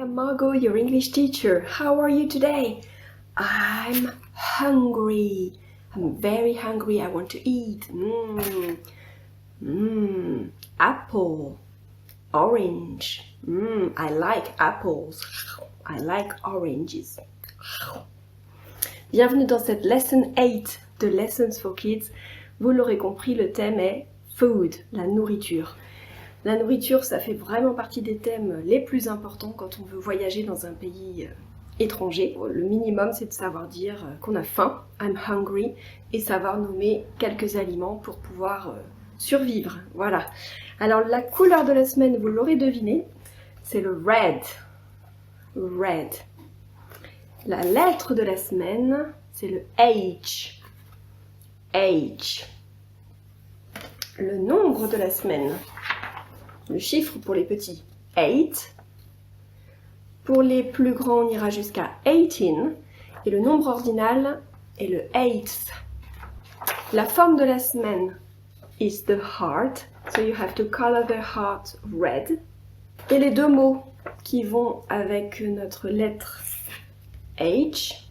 am Margot, your English teacher. How are you today? I'm hungry. I'm very hungry. I want to eat. Apple. Orange. I like apples. I like oranges. Bienvenue dans cette lesson 8 de Lessons for Kids. Vous l'aurez compris, le thème est food, la nourriture. La nourriture, ça fait vraiment partie des thèmes les plus importants quand on veut voyager dans un pays étranger. Le minimum, c'est de savoir dire qu'on a faim, I'm hungry, et savoir nommer quelques aliments pour pouvoir survivre. Voilà. Alors, la couleur de la semaine, vous l'aurez deviné, c'est le red. Red. La lettre de la semaine, c'est le H. H. Le nombre de la semaine. Le chiffre pour les petits, 8. Pour les plus grands, on ira jusqu'à 18. Et le nombre ordinal est le 8th. La forme de la semaine is the heart. So you have to color the heart red. Et les deux mots qui vont avec notre lettre H,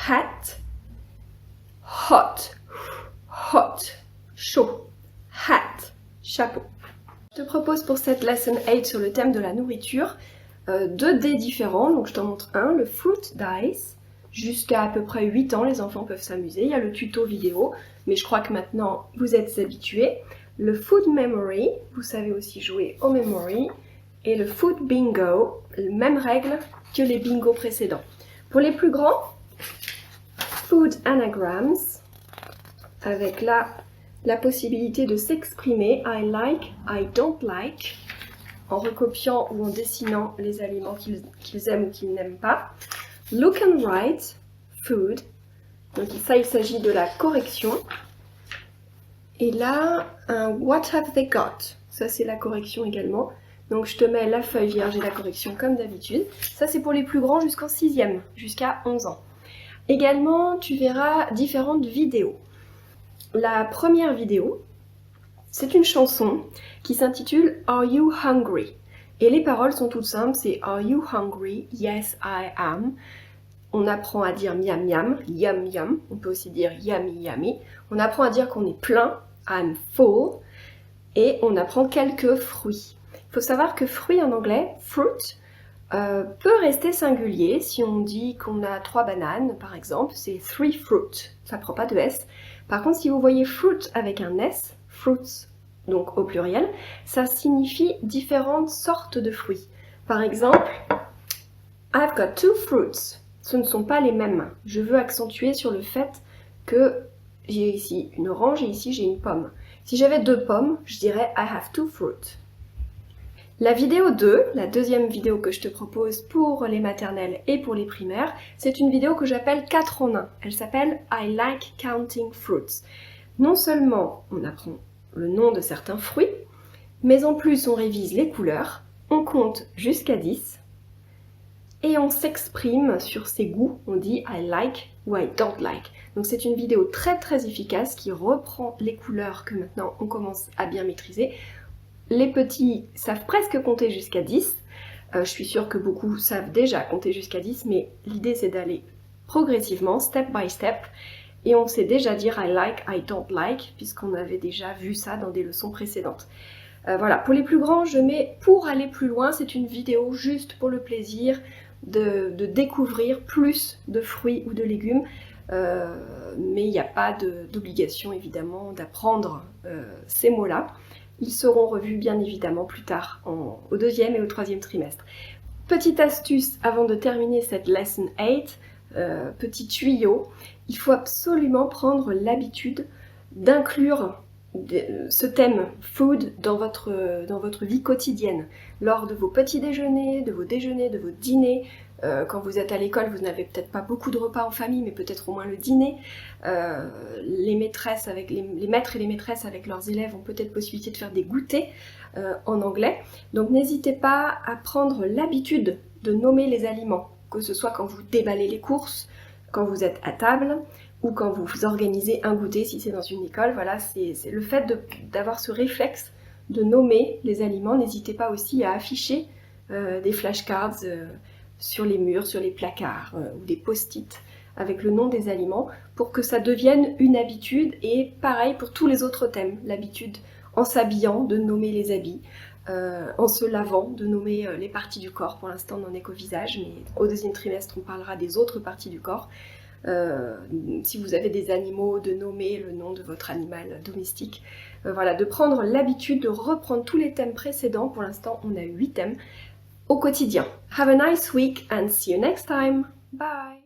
hat, hot, hot, chaud, hat, chapeau. Je te propose pour cette lesson 8 sur le thème de la nourriture 2 dés différents, donc je t'en montre un, le fruit dice, jusqu'à peu près 8 ans les enfants peuvent s'amuser, il y a le tuto vidéo, mais je crois que maintenant vous êtes habitués, le food memory, vous savez aussi jouer au memory, et le food bingo, même règle que les bingos précédents. Pour les plus grands, food anagrams, avec la possibilité de s'exprimer I like, I don't like, en recopiant ou en dessinant les aliments qu'ils aiment ou qu'ils n'aiment pas. Look and write, food, donc ça il s'agit de la correction. Et là, un what have they got, ça c'est la correction également. Donc je te mets la feuille vierge et la correction comme d'habitude. Ça c'est pour les plus grands jusqu'en 6e, jusqu'à 11 ans. Également, tu verras différentes vidéos. La première vidéo, c'est une chanson qui s'intitule Are You Hungry? Et les paroles sont toutes simples, c'est Are you hungry? Yes, I am. On apprend à dire miam miam, yum yum. On peut aussi dire yummy yummy. On apprend à dire qu'on est plein, I'm full. Et on apprend quelques fruits. Il faut savoir que fruit en anglais, fruit, peut rester singulier. Si on dit qu'on a 3 bananes, par exemple, c'est 3 fruit. Ça ne prend pas de S. Par contre, si vous voyez fruit avec un S, fruits, donc au pluriel, ça signifie différentes sortes de fruits. Par exemple, I've got 2 fruits. Ce ne sont pas les mêmes. Je veux accentuer sur le fait que j'ai ici une orange et ici j'ai une pomme. Si j'avais 2 pommes, je dirais I have 2 fruits. La vidéo 2, la deuxième vidéo que je te propose pour les maternelles et pour les primaires, c'est une vidéo que j'appelle 4 en 1. Elle s'appelle I like counting fruits. Non seulement on apprend le nom de certains fruits, mais en plus on révise les couleurs, on compte jusqu'à 10 et on s'exprime sur ses goûts, on dit I like ou I don't like. Donc c'est une vidéo très très efficace qui reprend les couleurs que maintenant on commence à bien maîtriser. Les petits savent presque compter jusqu'à 10. Je suis sûre que beaucoup savent déjà compter jusqu'à 10, mais l'idée c'est d'aller progressivement, step by step. Et on sait déjà dire I like, I don't like, puisqu'on avait déjà vu ça dans des leçons précédentes. Voilà, pour les plus grands, je mets pour aller plus loin, c'est une vidéo juste pour le plaisir de découvrir plus de fruits ou de légumes. Mais il n'y a pas d'obligation évidemment d'apprendre ces mots-là. Ils seront revus bien évidemment plus tard au 2e et au 3e trimestre. Petite astuce avant de terminer cette lesson 8, petit tuyau, il faut absolument prendre l'habitude d'inclure ce thème food dans votre vie quotidienne, lors de vos petits déjeuners, de vos dîners. Quand vous êtes à l'école, vous n'avez peut-être pas beaucoup de repas en famille, mais peut-être au moins le dîner. Les maîtres et les maîtresses avec leurs élèves ont peut-être possibilité de faire des goûters en anglais. Donc n'hésitez pas à prendre l'habitude de nommer les aliments, que ce soit quand vous déballez les courses, quand vous êtes à table, ou quand vous organisez un goûter si c'est dans une école. Voilà, c'est le fait d'avoir ce réflexe de nommer les aliments. N'hésitez pas aussi à afficher des flashcards sur les murs, sur les placards ou des post-it avec le nom des aliments pour que ça devienne une habitude, et pareil pour tous les autres thèmes, l'habitude en s'habillant de nommer les habits, en se lavant de nommer les parties du corps. Pour l'instant on n'en est qu'au visage, mais au deuxième trimestre on parlera des autres parties du corps. Si vous avez des animaux, de nommer le nom de votre animal domestique. Voilà, de prendre l'habitude de reprendre tous les thèmes précédents. Pour l'instant on a 8 thèmes au quotidien. Have a nice week and see you next time. Bye!